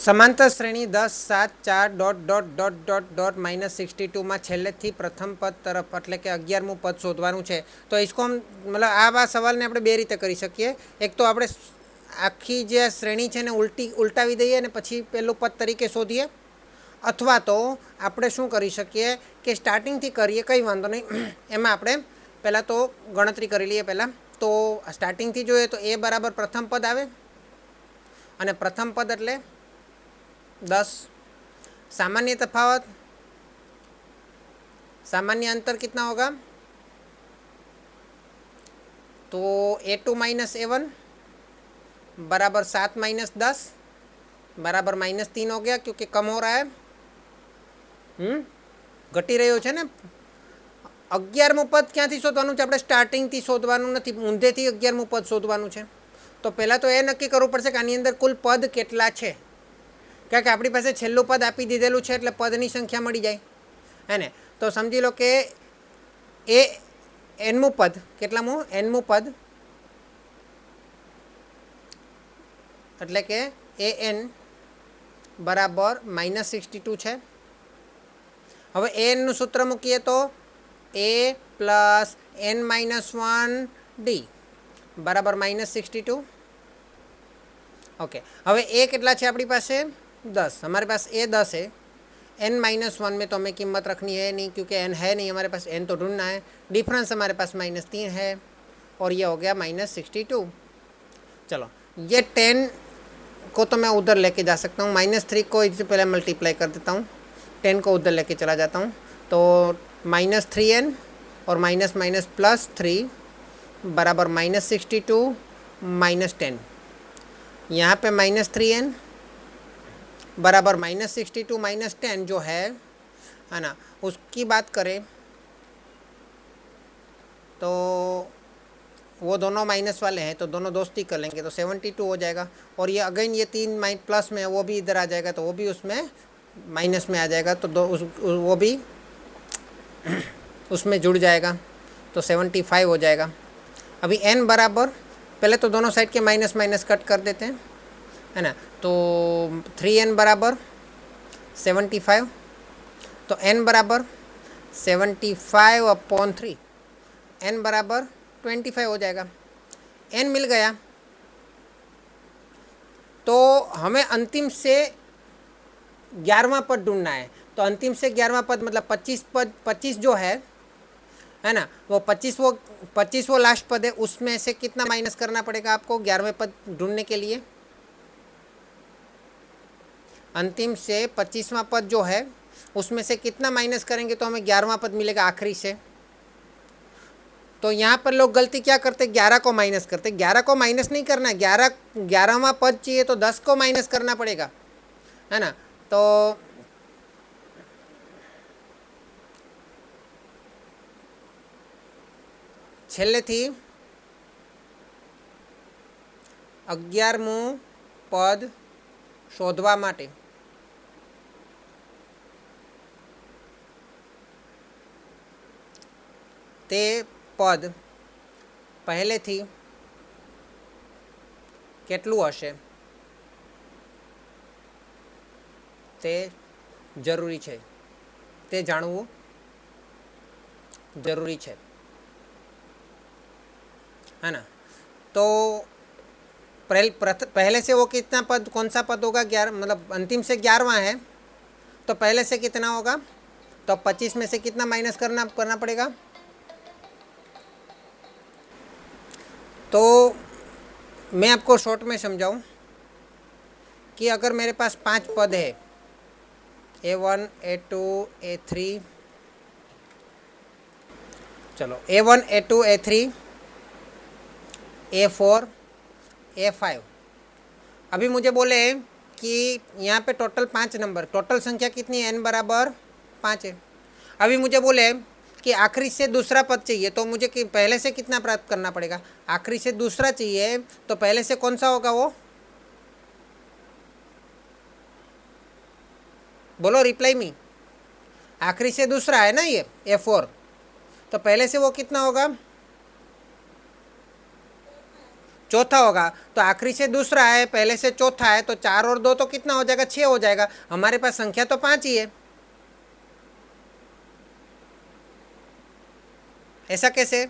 समांतर श्रेणी 10, 7, 4 dot dot dot dot dot -62 में छेल्लेथी प्रथम पद तरफ एटले के 11मुं पद शोधवानुं छे। तो इसको हम मतलब आ सवाल ने आपणे बे रीते करी शकीए। एक तो आपणे आखी जे श्रेणी छे ने उलटावी दईए ने पछी पहेलुं पद तरीके शोधीए, अथवा तो आपणे शुं करी शकीए के स्टार्टिंगथी करीए, कंई वांधो नहीं। एमां आपणे पहेला तो गणतरी करी लईए। पहेला तो स्टार्टिंगथी जोईए तो ए बराबर प्रथम पद आवे अने प्रथम पद एटले 10। सामान्य तफावत, सामान्य अंतर कितना होगा? तो A2 माइनस A1 बराबर 7 माइनस 10 बराबर -3 हो गया, क्योंकि कम हो रहा है। घटी रह्यो छे ने। 11मुं पद क्यांथी शोधवानुं छे? आपणे स्टार्टिंगथी शोधवानुं नथी, ऊंधेथी 11मुं पद शोधवानुं छे। तो पहेला तो ए नक्की करवुं पड़शे के आनी अंदर कुल पद केटला छे, कारण के आपणी पासे छेल्लुं पद आपी दीधेलुं छे એટલે પદની સંખ્યા મળી જાય હે ને। તો સમજી લો કે એ nમું પદ, કેટલામું? nમું પદ એટલે કે an બરાબર -62 છે। હવે an નું સૂત્ર મૂકીએ તો a પ્લસ n-1 d બરાબર -62। ओके, હવે ए કેટલા છે આપણી પાસે? 10। हमारे पास ए 10 है। n-1 में तो हमें कीमत रखनी है नहीं, क्योंकि n है नहीं हमारे पास, n तो ढूंढना है। डिफरेंस हमारे पास -3 है और ये हो गया -62। चलो, ये 10 को तो मैं उधर लेके जा सकता हूँ, -3 को इससे पहले मल्टीप्लाई कर देता हूँ, 10 को उधर लेके चला जाता हूँ। तो -3n और माइनस माइनस +3 बराबर -62 -10। यहाँ पे -3n बराबर -62 -10 जो है ना, उसकी बात करें तो वो दोनों माइनस वाले हैं, तो दोनों दोस्ती कर लेंगे तो 72 हो जाएगा। और ये अगेन ये 3 प्लस में वो भी इधर आ जाएगा, तो वो भी उसमें माइनस में आ जाएगा, तो वो भी उसमें जुड़ जाएगा, तो 75 हो जाएगा। अभी n बराबर, पहले तो दोनों साइड के माइनस माइनस कट कर देते हैं, है ना। तो 3n बराबर 75, तो n बराबर 75/3, n बराबर 25 हो जाएगा। n मिल गया तो हमें अंतिम से 11वां पद ढूंढना है। तो अंतिम से 11वां पद मतलब 25 पद, 25 जो है ना, वो 25 वो लास्ट पद है, उसमें से कितना माइनस करना पड़ेगा आपको 11वें पद ढूंढने के लिए? अंतिम से 25वां पद जो है उसमें से कितना माइनस करेंगे तो हमें 11वां पद मिलेगा आखिरी से। तो यहाँ पर लोग गलती क्या करते, 11 को माइनस करते। 11 को माइनस नहीं करना है, 11वां पद चाहिए तो 10 को माइनस करना पड़ेगा, है ना। तो છેલ્લેથી 11મું પદ શોધવા માટે તે પદ પહેલેથી કેટલું હશે તે જરૂરી છે, તે જાણવું જરૂરી છે, है ना। तो पहले से वो कितना पद, कौन सा पद होगा? 11, मतलब अंतिम से 11वां है, तो पहले से कितना होगा? तो 25 में से कितना माइनस करना पड़ेगा? तो मैं आपको शॉर्ट में समझाऊं कि अगर मेरे पास 5 पद है, A1 A2 A3, चलो A1 A2 A3 A4 A5, अभी मुझे बोले कि यहाँ पे टोटल 5 नंबर, टोटल संख्या कितनी है? n बराबर 5 है। अभी मुझे बोले कि आखिरी से दूसरा पद चाहिए, तो मुझे कि पहले से कितना प्राप्त करना पड़ेगा? आखिरी से दूसरा चाहिए तो पहले से कौन सा होगा वो? बोलो, रिप्लाई मी। आखिरी से दूसरा है ना ये A4, तो पहले से वो कितना होगा? चौथा होगा, तो आखिरी से दूसरा है, पहले से चौथा है, तो 4 और 2 तो कितना हो जाएगा, 6 हो जाएगा। हमारे पास संख्या तो 5 ही है। ऐसा कैसे?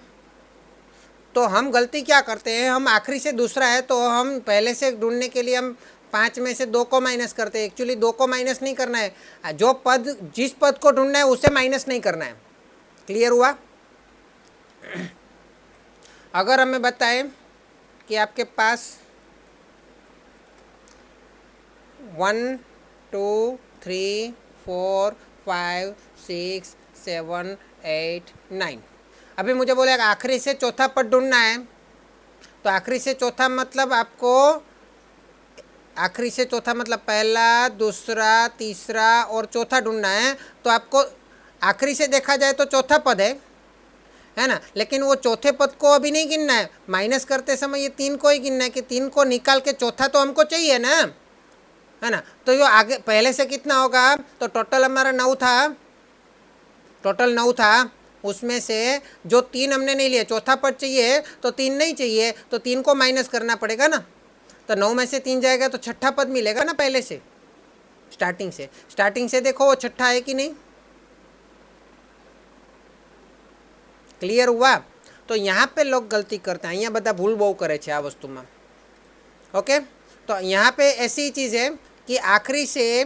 तो हम गलती क्या करते हैं, हम आखिरी से दूसरा है तो हम पहले से ढूंढने के लिए हम 5 में से 2 को माइनस करते हैं। एक्चुअली 2 को माइनस नहीं करना है, जो पद जिस पद को ढूंढना है उसे माइनस नहीं करना है। क्लियर हुआ? अगर हमें बताएं कि आपके पास 1 2 3 4 5 6 7 8 9, अभी मुझे बोलेगा आखिरी से चौथा पद ढूंढना है, तो आखिरी से चौथा मतलब आपको आखिरी से चौथा मतलब पहला, दूसरा, तीसरा और चौथा ढूंढना है। तो आपको आखिरी से देखा जाए तो चौथा पद है ना, लेकिन वो चौथे पद को अभी नहीं गिनना है, माइनस करते समय ये 3 को ही गिनना है कि 3 को निकाल के चौथा तो हमको चाहिए ना, है ना। तो ये आगे पहले से कितना होगा, तो टोटल हमारा 9 था, टोटल 9 था, उसमें से जो 3 हमने नहीं लिए, चौथा पद चाहिए तो 3 नहीं चाहिए, तो 3 को माइनस करना पड़ेगा ना, तो 9 में से 3 जाएगा तो छठा पद मिलेगा ना पहले से, स्टार्टिंग से देखो वो छठा है कि नहीं। क्लियर हुआ? तो यहाँ पे लोग गलती करते हैं, यहाँ बता भूल बहु करे छे आ वस्तु में। ओके, तो यहाँ पे ऐसी चीज़ है कि आखिरी से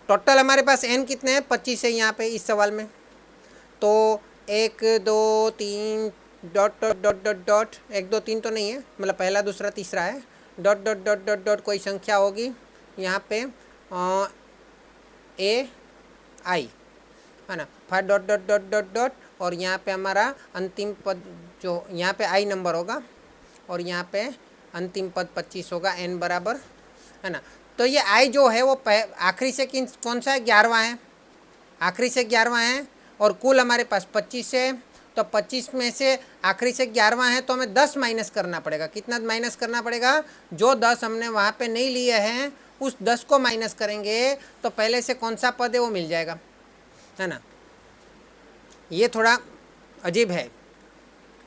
टोटल हमारे पास n कितने हैं, 25 है यहाँ पे इस सवाल में। तो 1 2 3 dot dot dot dot dot, 1 2 3 तो नहीं है, मतलब पहला दूसरा तीसरा है, dot dot dot dot dot कोई संख्या होगी यहाँ पे ए आई, है ना, फिर dot dot dot dot dot, और यहाँ पे हमारा अंतिम पद जो यहाँ पे आई नंबर होगा और यहाँ पे अंतिम पद 25 होगा, n बराबर, है ना। तो ये आई जो है वो आखिरी से कौन सा है, 11वां है, आखिरी से 11वां है, और कुल हमारे पास 25 है, तो 25 में से आखिरी से 11वां है तो हमें 10 माइनस करना पड़ेगा। कितना माइनस करना पड़ेगा, जो 10 हमने वहाँ पे नहीं लिए हैं उस 10 को माइनस करेंगे तो पहले से कौन सा पद है वो मिल जाएगा, है ना। ये थोड़ा अजीब है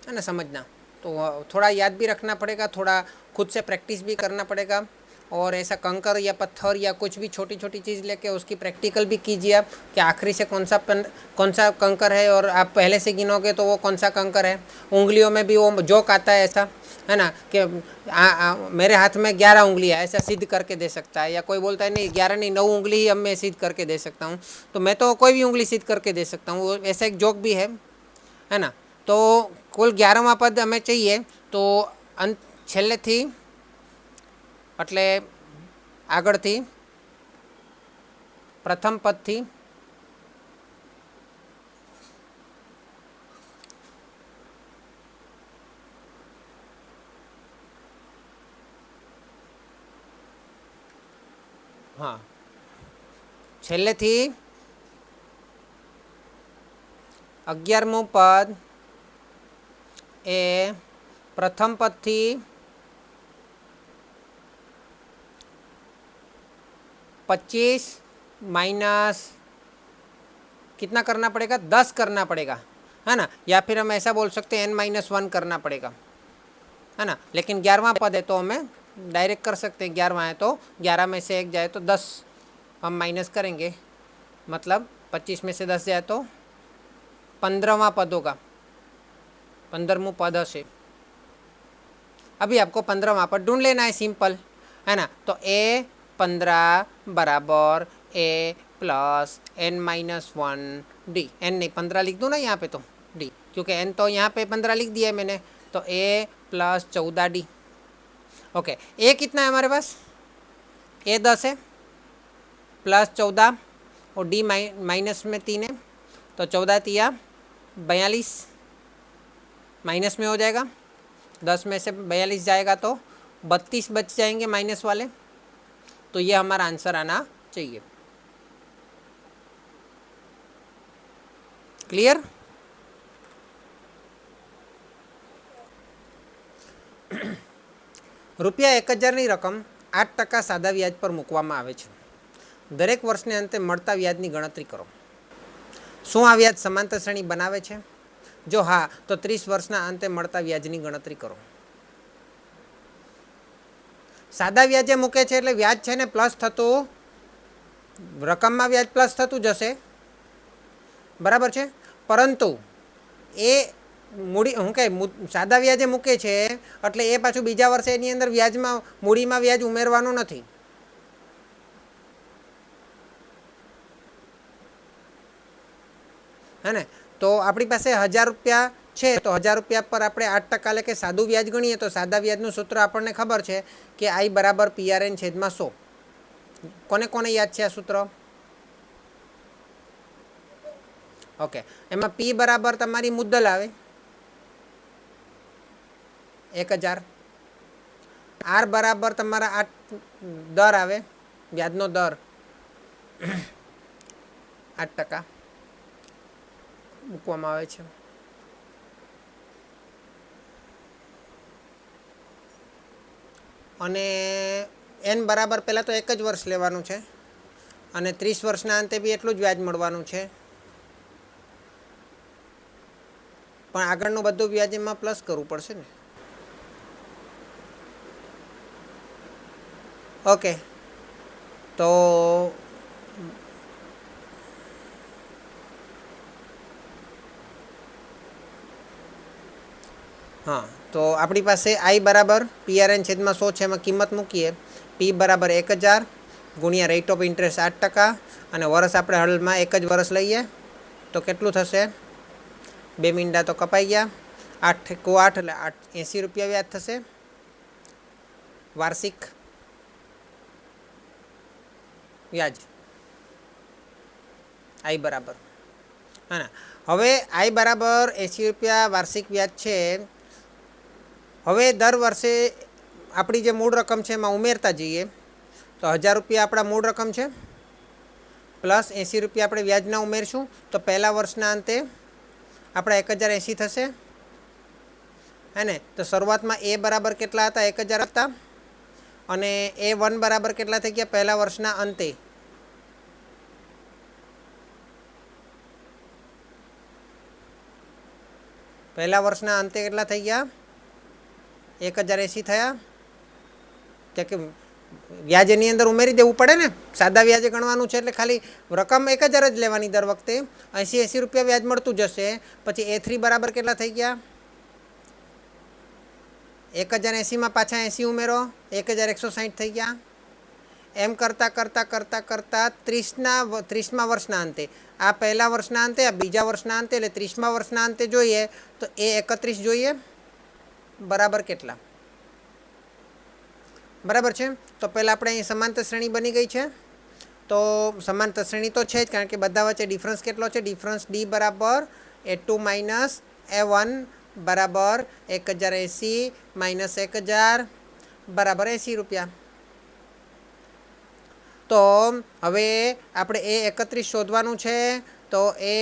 ना समझना, तो थोड़ा याद भी रखना पड़ेगा, थोड़ा खुद से प्रैक्टिस भी करना पड़ेगा, और ऐसा कंकर या पत्थर या कुछ भी छोटी छोटी चीज़ लेके उसकी प्रैक्टिकल भी कीजिए आप कि आखिरी से कौन सा कंकर है, और आप पहले से गिनोगे तो वो कौन सा कंकर है। उंगलियों में भी वो जोक आता है ऐसा, है ना, कि मेरे हाथ में 11 उंगलियाँ, ऐसा सिद्ध करके दे सकता है, या कोई बोलता है नहीं 11 नहीं 9 उंगली ही अब मैं सिद्ध करके दे सकता हूँ, तो मैं तो कोई भी उंगली सिद्ध करके दे सकता हूँ, ऐसा एक जोक भी है ना। तो कुल 11वां पद हमें चाहिए, तो છેલ્લેથી એટલે આગળથી પ્રથમ પદથી हाँ, છેલ્લેથી 11મું પદ એ પ્રથમ પદથી पच्चीस माइनस कितना करना पड़ेगा, 10 करना पड़ेगा, है ना, या फिर हम ऐसा बोल सकते हैं n-1 करना पड़ेगा, है ना। लेकिन 11वां पद है तो हमें डायरेक्ट कर सकते हैं, 11वां है तो 11 में से 1 जाए तो 10 हम माइनस करेंगे, मतलब 25 में से 10 जाए तो 15वां पद होगा, 15मुं पद हશે। अभी आपको 15वां पद ढूंढ लेना है, सिंपल, है ना। तो ए 15 बराबर ए प्लस n-1 डी, n नहीं 15 लिख दूँ ना यहाँ पे, तो डी, क्योंकि n तो यहाँ पे 15 लिख दिया है मैंने, तो ए प्लस 14 डी। ओके, ए कितना है हमारे पास, ए 10 है, प्लस 14, और डी माइनस में 3 है, तो 14 तिया 42 माइनस में हो जाएगा, 10 में से 42 जाएगा तो 32 बच जाएंगे माइनस वाले, तो ये हमारा आंसर आना चाहिए। क्लियर? રૂપિયા 1000ની રકમ 8% સાદા વ્યાજ પર મૂકવામાં આવે છે। દરેક વર્ષને અંતે મળતા વ્યાજની ગણતરી કરો। શું આ વ્યાજ સમાંતર શ્રેણી બનાવે છે? જો હા, તો 30 વર્ષના અંતે મળતા વ્યાજની ગણતરી કરો। सादा व्याजे मूके छे एटले व्याज छे ने प्लस थतुं रकममां व्याज प्लस थतुं जशे बराबर छे। परंतु ए मूडी हूँ कहे सादा व्याजे मूके छे एटले ए पाछुं बीजा वर्षे एनी अंदर व्याजमां मूडीमां व्याज उमेरवानुं नथी। है ने तो अपनी पास 1000 रुपया है तो 1000 रुपया पर आपणे 8% એટલે કે સાદું વ્યાજ ગણીએ તો સાદા વ્યાજનું સૂત્ર આપણને ખબર છે કે I બરાબર PRN છેદમાં 100। કોને કોને યાદ છે આ સૂત્ર? ઓકે એમાં P બરાબર તમારી મુદ્દલ આવે 1000, R બરાબર તમારા આ દર આવે વ્યાજનો દર 8% મૂકવામાં આવે છે। અને n બરાબર પહેલાં તો 1 જ વર્ષ લેવાનું છે અને 30 વર્ષના અંતે બી એટલું જ વ્યાજ મળવાનું છે, પણ આગળનું બધું વ્યાજ એમાં પ્લસ કરવું પડશે ને। ઓકે તો हाँ तो अपनी पास I बराबर PRN छेदमां 100 है, किंमत मूकीए P बराबर 1000 गुणिया रेट ऑफ इंटरेस्ट 8% और वर्ष आपणे हलमां 1 ज वर्ष लईए तो केटलुं थशे 2 मींडा तो कपाई गया 8 को 8 એટલે 80 रुपया व्याज थशे वार्षिक व्याज I बराबर है ना। हवे I बराबर 80 रुपया वार्षिक व्याज है। हवे दर वर्षे आपणी जे मूळ रकम है एमां उमेरता जईए तो 1000 रुपया आपणा मूळ रकम है प्लस 80 रुपया आपणे व्याजना उमेरशुं तो पहला वर्षना अंते आपणा 1080 थशे है ने। तो शरूआतमां ए बराबर केटला हता 1000 हता अने A1 बराबर केटला थई गया पहला वर्षना अंते पहला वर्षना अंते केटला थई गया 1080 थया કે વ્યાજ એની અંદર ઉમેરી દેવું પડે ને, સાદા વ્યાજે ગણવાનું છે એટલે ખાલી રકમ 1000 જ લેવાની દર વખતે 80 રૂપિયા વ્યાજ મળતું જશે। પછી A3 બરાબર કેટલા થઈ ગયા 1080 માં પાછા 80 ઉમેરો 1160 થઈ ગયા। એમ કરતાં કરતાં કરતાં કરતાં 30મા વર્ષના અંતે આ પહેલા વર્ષના અંતે આ બીજા વર્ષના અંતે એટલે 30મા વર્ષના અંતે જોઈએ તો A31 જોઈએ बराबर केटला बराबर है। तो पहला अपने अहीं समांतर श्रेणी बनी गई है तो समांतर श्रेणी तो है ज कारण के बधा वच्चे डिफरन्स केटलो है डिफरन्स D बराबर A2 माइनस A1 बराबर 1080 माइनस 1000 बराबर 80 रुपया। तो हवे आपणे A31 शोधवानुं छे तो A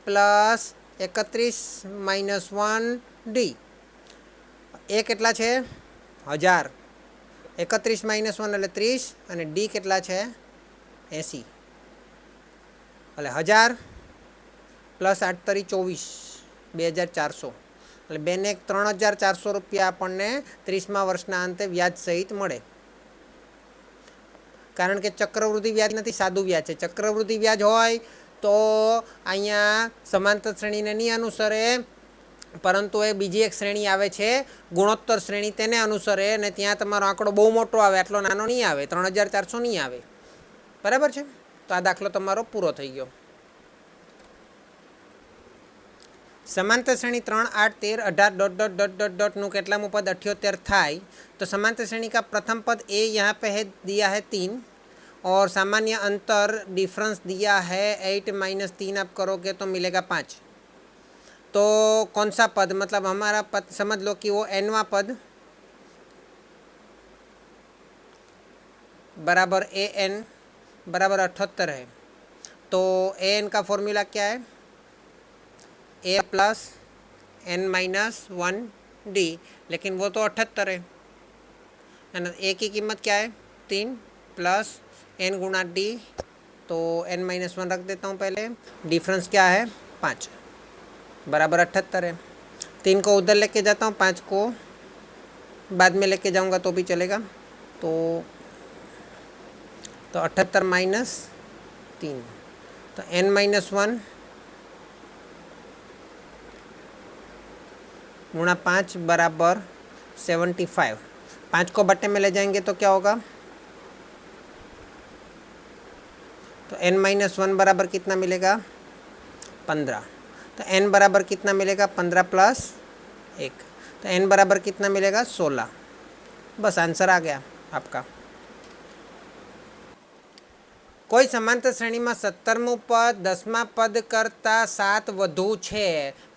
प्लस 31 माइनस 1 D ए केटला छे 1000 31 माइनस 1 એટલે 30 અને D કેટલા છે 80 એટલે 1000 પ્લસ 8 તરી 24 2400 એટલે બેને 3400 રૂપિયા આપણને 30મા વર્ષના અંતે વ્યાજ સહિત મળે। કારણ કે ચક્રવૃદ્ધિ વ્યાજ નથી સાદું વ્યાજ છે। ચક્રવૃદ્ધિ વ્યાજ હોય તો અહીંયા સમાંતર શ્રેણીને નહીં અનુસરે परंतु ए बीजी एक श्रेणी आवे छे गुणोत्तर श्रेणी तेने अनुसरे ने त्यां तमारो आंकड़ो बहु मोटो आवे आटलो नानो नहीं आवे 3400 नहीं आवे बराबर छे। तो आ दाखलो तमारो पूरो थई गयो। समांतर श्रेणी 3 8 13 18 dot dot dot dot dot नु केटलामु पद 78 थाय तो समांतर श्रेणी का प्रथम पद ए यहाँ पे है दिया है 3 और सामान्य अंतर डिफरेंस दिया है 8 माइनस 3 आप करोगे तो मिलेगा 5। तो कौन सा पद मतलब हमारा पद समझ लो कि वो nवा पद बराबर an बराबर 78 है। तो an का फॉर्मूला क्या है a plus n minus 1 d लेकिन वो तो 78 है ना। a की कीमत क्या है 3 प्लस n गुणा d तो n माइनस 1 रख देता हूँ पहले डिफरेंस क्या है 5 बराबर 78 है। 3 को उधर लेके जाता हूँ 5 को बाद में लेके जाऊँगा तो भी चलेगा तो 78 माइनस 3 तो n माइनस 1 गुणा 5 बराबर 75। 5 को बट्टे में ले जाएंगे तो क्या होगा? तो n माइनस 1 बराबर कितना मिलेगा? 15। तो n बराबर कितना मिलेगा? 15 प्लस 1। तो n बराबर कितना मिलेगा? 16। बस आंसर आ गया आपका। કોઈ સમાંતર શ્રેણીમાં 17મું પદ 10મા પદ કરતાં 7 વધુ છે.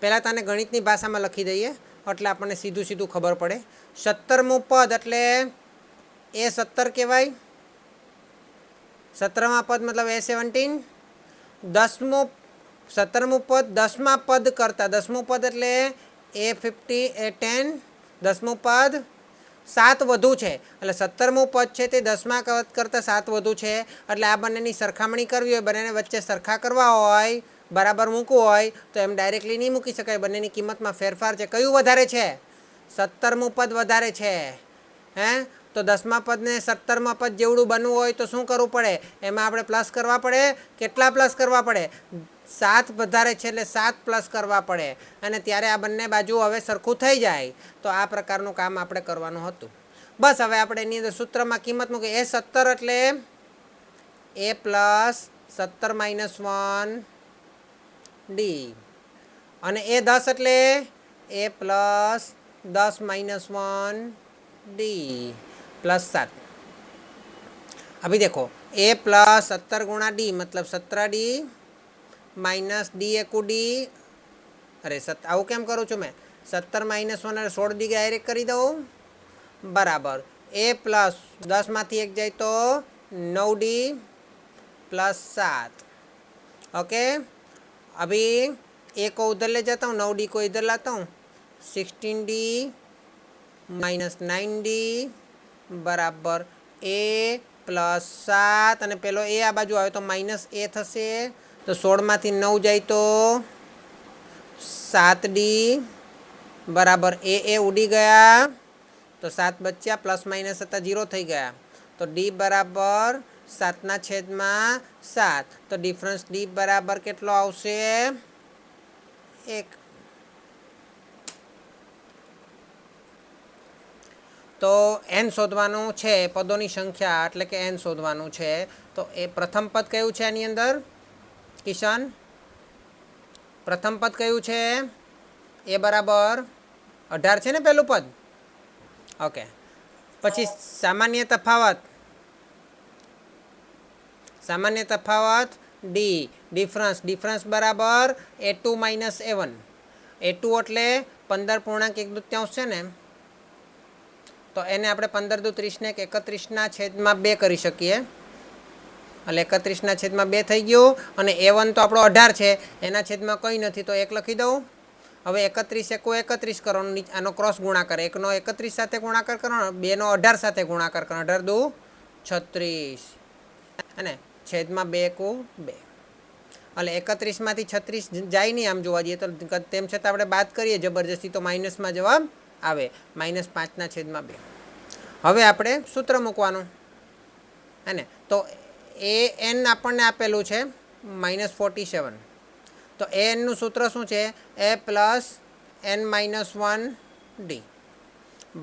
પહેલાં તને ગણિતની ભાષામાં લખી દઈએ એટલે આપણને સીધું સીધું ખબર પડે. 17મું પદ એટલે એ 17 કહેવાય. 17મા પદ મતલબ એ 17. 17મું પદ 10મા પદ કરતાં 10મું પદ એટલે એ 50 એ 10. 10મું પદ 7 વધુ છે એટલે 17મું પદ છે તે 10મા પદ કરતાં 7 વધુ છે એટલે આ બંનેની સરખામણી કરવી હોય, બંનેને વચ્ચે સરખા કરવા હોય, બરાબર મૂકવું હોય તો એમ ડાયરેક્ટલી નહીં મૂકી શકાય. બંનેની કિંમતમાં ફેરફાર છે. કયું વધારે છે? 17મું પદ વધારે છે. હે તો 10મા પદને 17મા પદ જેવડું બનવું હોય તો શું કરવું પડે? એમાં આપણે પ્લસ કરવા પડે. કેટલા પ્લસ કરવા પડે? 7 વધારે છે એટલે 7 પ્લસ કરવા પડે અને ત્યારે આ બંને બાજુ હવે સરખું થઈ જાય. તો આ પ્રકારનું કામ આપણે કરવાનું હતું. બસ હવે આપણે એની અંદર સૂત્રમાં કિંમત મૂકી. એ 17 એટલે એ પ્લસ 17 માઇનસ 1 ડી અને એ 10 એટલે એ પ્લસ 10 માइनस 1 डी प्लस 7। अभी देखो ए प्लस 17 गुणा डी मतलब 17 डी माइनस डी एकू डी। अरे आવું કેમ કરું છું મેં? 17 माइनस 1 એટલે 16 ડી ડાયરેક્ટ કરી દઉં बराबर ए प्लस 10 में 1 जाए तो 9 डी प्लस 7। ओके अभी ए को उधर ले जाता हूँ, 9 डी को इधर लाता हूँ, 16 डी माइनस 9 डी बराबर ए प्लस 7 અને પેલો એ આ બાજુ આવે તો માઇનસ એ થશે તો 16 માંથી 9 જાય તો 7 डी बराबर ए उड़ी गया तो 7 बच्चा प्लस माइनस था 0 थी गया तो डी बराबर 7/7 तो डिफरन्स डी बराबर केटलो आवशे 1। तो एन शोधवानुं छे पदोनी संख्या एटले के एन शोधवानुं छे। तो ए प्रथम पद कयुं छे आनी अंदर किशन? प्रथम पद कयुं छे? ए बराबर 18 छे ने पहेलुं पद। ओके पछी सामान्य तफावत डी डिफरन्स डिफरन्स बराबर ए2 माइनस ए1। ए2 एटले 15.1 छे ने तो एने आपणे 15 दू 30 ने 31/2 करी शकीए એટલે 31/2 થઈ ગયું અને a1 તો આપણો 18 છે એના છેદમાં કંઈ નથી તો 1 લખી દઉં। હવે 31 એકુ 31 કરવાનો, આનો ક્રોસ ગુણાકાર 1 નો 31 સાથે ગુણાકાર કરવાનો, 2 નો 18 સાથે ગુણાકાર કરવાનો, 18 દુ 36 અને છેદમાં 2 એકુ 2 એટલે 31 માંથી 36 જાય નહીં આમ જોવા જઈએ તો તેમ છતાં આપણે બાદ કરીએ જબરજસ્તી તો માઇનસમાં જવાબ આવે -5/2। હવે આપણે સૂત્ર મૂકવાનું હે ને તો એ એન આપણને આપેલું છે -47 તો એ એનનું સૂત્ર શું છે? એ પ્લસ એન માઇનસ 1 ડી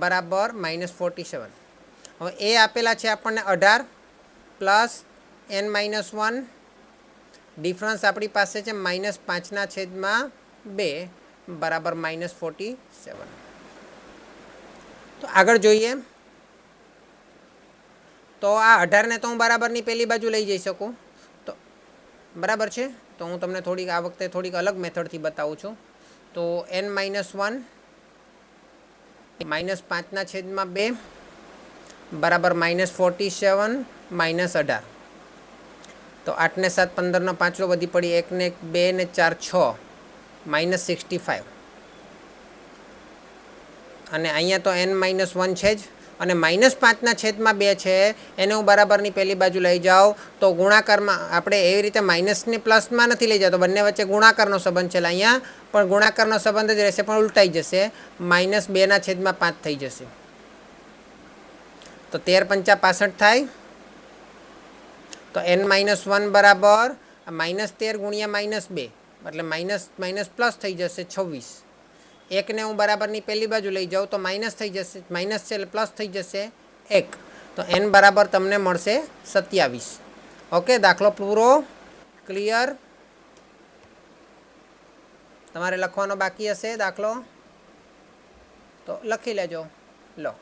બરાબર -47। હવે એ આપેલા છે આપણને 18 પ્લસ એન માઇનસ 1 ડિફરન્સ આપણી પાસે છે -5/2 બરાબર -47। તો આગળ જોઈએ તો આ 18 ને તો હું બરાબરની પેલી બાજુ લઈ જઈ શકું તો બરાબર છે। તો હું તમને થોડીક આ વખતે થોડીક અલગ મેથડથી બતાવું છું। તો n માઇનસ 1 -5/2 બરાબર -47 -18। તો 8 ને 7 15 નો 5 વધી પડી 1 ને 1 2 ને 4 6 -65 અને અહીંયા તો n માઇનસ 1 છે જ અને -5/2 છે એને હું બરાબરની પહેલી બાજુ લઈ જાઉં તો ગુણાકારમાં આપણે એવી રીતે માઇનસને પ્લસમાં નથી લઈ જતો, બંને વચ્ચે ગુણાકારનો સંબંધ છે અહીંયા પણ ગુણાકારનો સંબંધ જ રહેશે પણ ઉલટાઈ જશે -2/5 થઈ જશે तो 13 पंचा 65 थाय। तो n-1 बराबर -13 गुणिया -2 એટલે માઇનસ માઇનસ પ્લસ થઈ જશે 26। એકને હું બરાબરની પહેલી બાજુ લઈ જાઉં તો માઇનસ થઈ જશે, માઇનસ છે એટલે પ્લસ થઈ જશે 1। તો n બરાબર તમને મળશે 27। ઓકે, દાખલો પૂરો, ક્લિયર? તમારે લખવાનો બાકી હશે દાખલો તો લખી લેજો, લો।